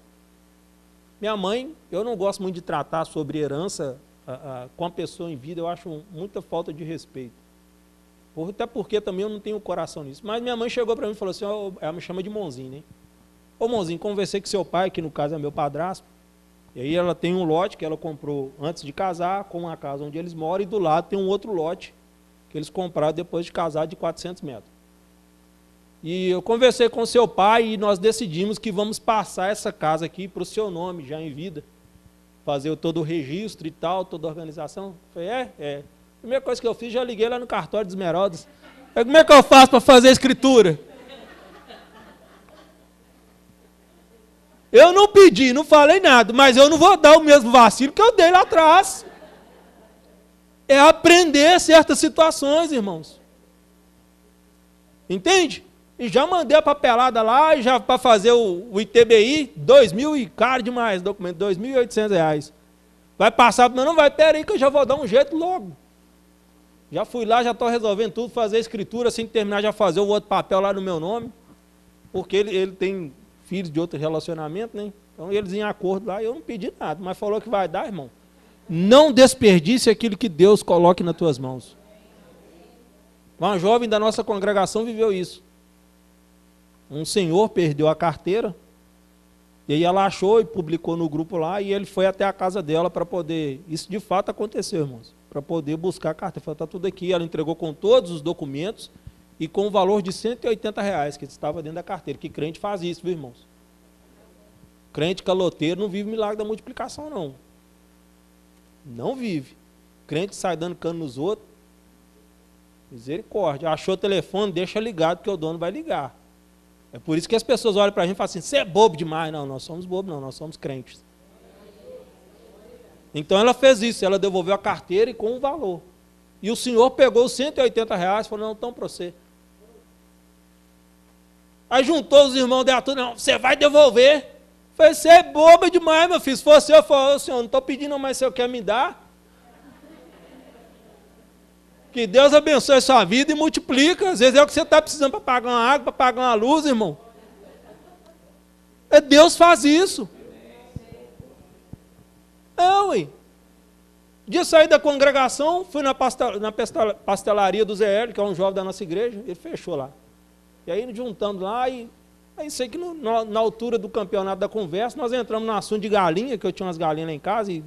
Minha mãe, eu não gosto muito de tratar sobre herança com a pessoa em vida, eu acho muita falta de respeito. Até porque também eu não tenho coração nisso. Mas minha mãe chegou para mim e falou assim, ela me chama de Monzinho, né? Ô Monzinho, conversei com seu pai, que no caso é meu padrasto, e aí ela tem um lote que ela comprou antes de casar, com a casa onde eles moram, e do lado tem um outro lote que eles compraram depois de casar, de 400 metros. E eu conversei com seu pai e nós decidimos que vamos passar essa casa aqui para o seu nome, já em vida. Fazer todo o registro e tal, toda a organização. Eu falei, A primeira coisa que eu fiz, já liguei lá no cartório de Esmeraldas. Falei, como é que eu faço para fazer a escritura? Eu não pedi, não falei nada, mas eu não vou dar o mesmo vacilo que eu dei lá atrás. É aprender certas situações, irmãos. Entende? E já mandei a papelada lá, e já para fazer o ITBI, 2.000 e caro demais, documento, R$2.800. Vai passar, mas não vai, pera aí que eu já vou dar um jeito logo. Já fui lá, já estou resolvendo tudo, fazer a escritura, assim que terminar, já fazer o outro papel lá no meu nome, porque ele tem filhos de outro relacionamento, né? Então eles em acordo lá, eu não pedi nada, mas falou que vai dar, irmão. Não desperdice aquilo que Deus coloque nas tuas mãos. Uma jovem da nossa congregação viveu isso. um senhor perdeu a carteira, e aí ela achou e publicou no grupo lá, e ele foi até a casa dela para poder, isso de fato aconteceu, irmãos, para poder buscar a carteira. Falou, está tudo aqui, ela entregou com todos os documentos, e com o valor de R$ 180 que estava dentro da carteira, que crente faz isso, viu, irmãos? Crente caloteiro não vive o milagre da multiplicação, não. Não vive. Crente sai dando cano nos outros. Misericórdia. Achou o telefone, deixa ligado, porque o dono vai ligar. É por isso que as pessoas olham para a gente e falam assim, você é bobo demais. Não, nós somos bobos, não, nós somos crentes. Então ela fez isso, ela devolveu a carteira e com um valor. E o senhor pegou os R$ 180 e falou, não, então para você. Aí juntou os irmãos dela tudo, não, você vai devolver. Falei, você é boba demais, meu filho. Se fosse eu falei, senhor, não estou pedindo, mas se eu quer me dar. Que Deus abençoe a sua vida e multiplica. Às vezes é o que você está precisando para pagar uma água, para pagar uma luz, irmão. Deus faz isso. Ué. Dia saí da congregação, fui na pastelaria do Zé Hélio, que é um jovem da nossa igreja, ele fechou lá. E aí, juntando lá, aí sei que na altura do campeonato da conversa, nós entramos no assunto de galinha, que eu tinha umas galinhas lá em casa, e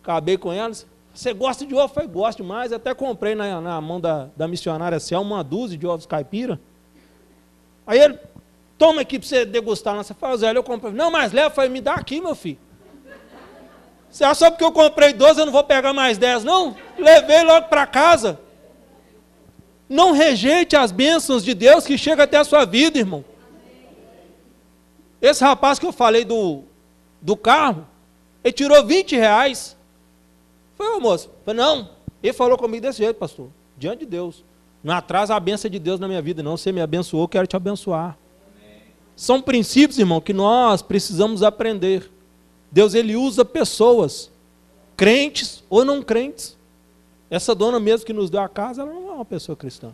acabei com elas. Você gosta de ovo? Eu falei, gosto demais. Até comprei na mão da missionária Selma uma dúzia de ovos caipira. Aí ele, toma aqui para você degustar. Você fala, Zé, eu comprei. Não, mas leva. Eu falei, me dá aqui, meu filho. Você acha só porque eu comprei 12, eu não vou pegar mais 10, não? Levei logo para casa. Não rejeite as bênçãos de Deus que chegam até a sua vida, irmão. Esse rapaz que eu falei do carro, ele tirou R$ 20. Falei, ô moço, não, ele falou comigo desse jeito, pastor, diante de Deus. Não atrasa a bênção de Deus na minha vida, não. Você me abençoou, eu quero te abençoar. Amém. São princípios, irmão, que nós precisamos aprender. Deus, ele usa pessoas, crentes ou não crentes. Essa dona mesmo que nos deu a casa, ela não é uma pessoa cristã.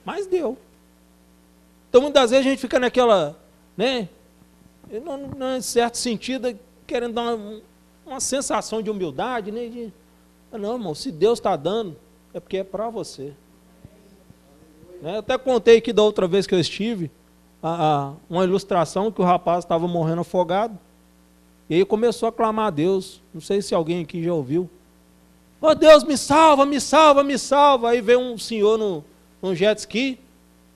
Mas deu. Então, muitas vezes a gente fica naquela, né, em certo sentido, querendo dar uma sensação de humildade, né? Não, irmão, se Deus está dando, é porque é para você. Né? Eu até contei aqui da outra vez que eu estive, uma ilustração que o rapaz estava morrendo afogado, e aí começou a clamar a Deus. Não sei se alguém aqui já ouviu. Oh, Deus, me salva, me salva, me salva. Aí veio um senhor num jet ski.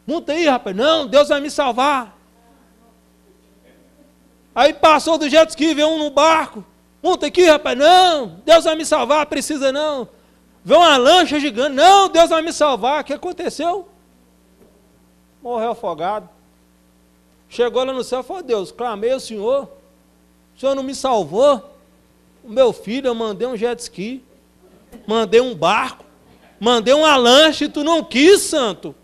Monta aí, rapaz. Não, Deus vai me salvar. Aí passou do jet ski, veio um no barco. Monta aqui, rapaz. Não, Deus vai me salvar, precisa não. Veio uma lancha gigante. Não, Deus vai me salvar. O que aconteceu? Morreu afogado. Chegou lá no céu e falou, Deus, clamei ao Senhor. O Senhor não me salvou. O meu filho, eu mandei um jet ski. Mandei um barco. Mandei uma lancha e tu não quis, santo.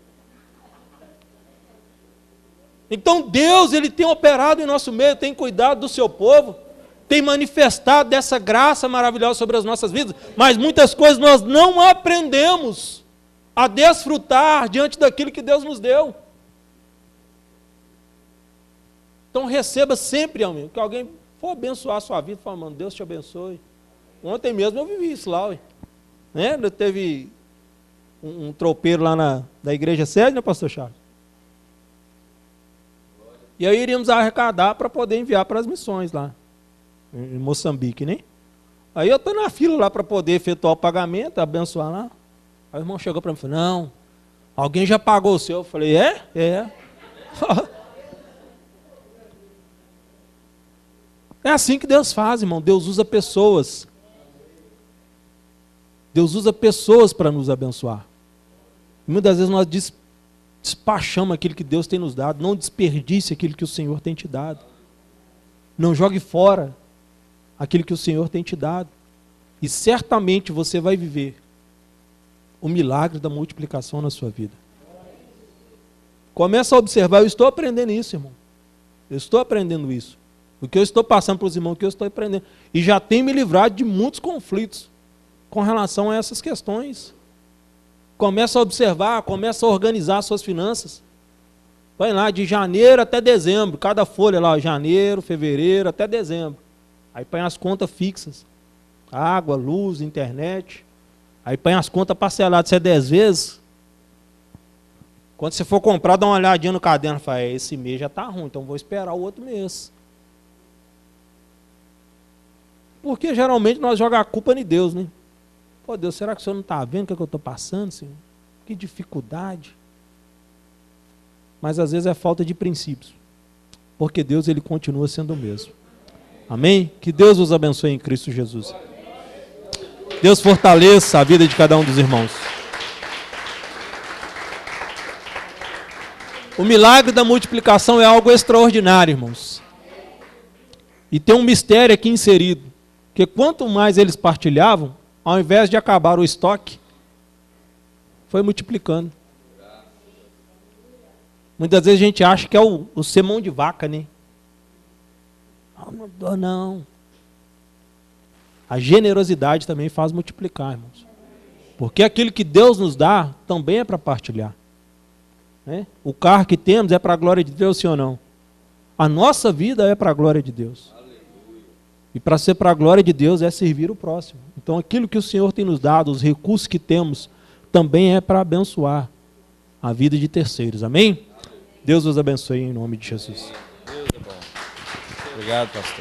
Então Deus, ele tem operado em nosso meio, tem cuidado do seu povo, tem manifestado dessa graça maravilhosa sobre as nossas vidas, mas muitas coisas nós não aprendemos a desfrutar diante daquilo que Deus nos deu. Então receba sempre, amigo, que alguém for abençoar a sua vida, fala, mano, Deus te abençoe. Ontem mesmo eu vivi isso lá, ué. Né? Teve um tropeiro lá da igreja sede, né, pastor Charles? E aí iríamos arrecadar para poder enviar para as missões lá, em Moçambique, né? Aí eu estou na fila lá para poder efetuar o pagamento, abençoar lá. Aí o irmão chegou para mim e falou, não, alguém já pagou o seu? Eu falei, é? É. É assim que Deus faz, irmão. Deus usa pessoas. Deus usa pessoas para nos abençoar. E muitas vezes nós despachamos aquilo que Deus tem nos dado. Não desperdice aquilo que o Senhor tem te dado. Não jogue fora aquilo que o Senhor tem te dado. E certamente você vai viver o milagre da multiplicação na sua vida. Começa a observar, eu estou aprendendo isso, irmão. Eu estou aprendendo isso. O que eu estou passando para os irmãos, o que eu estou aprendendo. E já tem me livrado de muitos conflitos com relação a essas questões. Começa a observar, começa a organizar suas finanças. Vai lá, de janeiro até dezembro, cada folha lá, janeiro, fevereiro, até dezembro. Aí põe as contas fixas. Água, luz, internet. Aí põe as contas parceladas, se é 10 vezes. Quando você for comprar, dá uma olhadinha no caderno. Fala, esse mês já está ruim, então vou esperar o outro mês. Porque geralmente nós jogamos a culpa em Deus, né? Pô, Deus, será que o Senhor não está vendo o que eu estou passando, Senhor? Que dificuldade. Mas às vezes é falta de princípios. Porque Deus, Ele continua sendo o mesmo. Amém? Que Deus os abençoe em Cristo Jesus. Deus fortaleça a vida de cada um dos irmãos. O milagre da multiplicação é algo extraordinário, irmãos. E tem um mistério aqui inserido. Que quanto mais eles partilhavam, ao invés de acabar o estoque, foi multiplicando. Muitas vezes a gente acha que é o ser mão de vaca, né? Não dou não. A generosidade também faz multiplicar, irmãos. Porque aquilo que Deus nos dá também é para partilhar. Né? O carro que temos é para a glória de Deus, sim ou não? A nossa vida é para a glória de Deus. E para ser para a glória de Deus é servir o próximo. Então aquilo que o Senhor tem nos dado, os recursos que temos, também é para abençoar a vida de terceiros. Amém? Deus os abençoe em nome de Jesus. Deus é bom. Obrigado, pastor.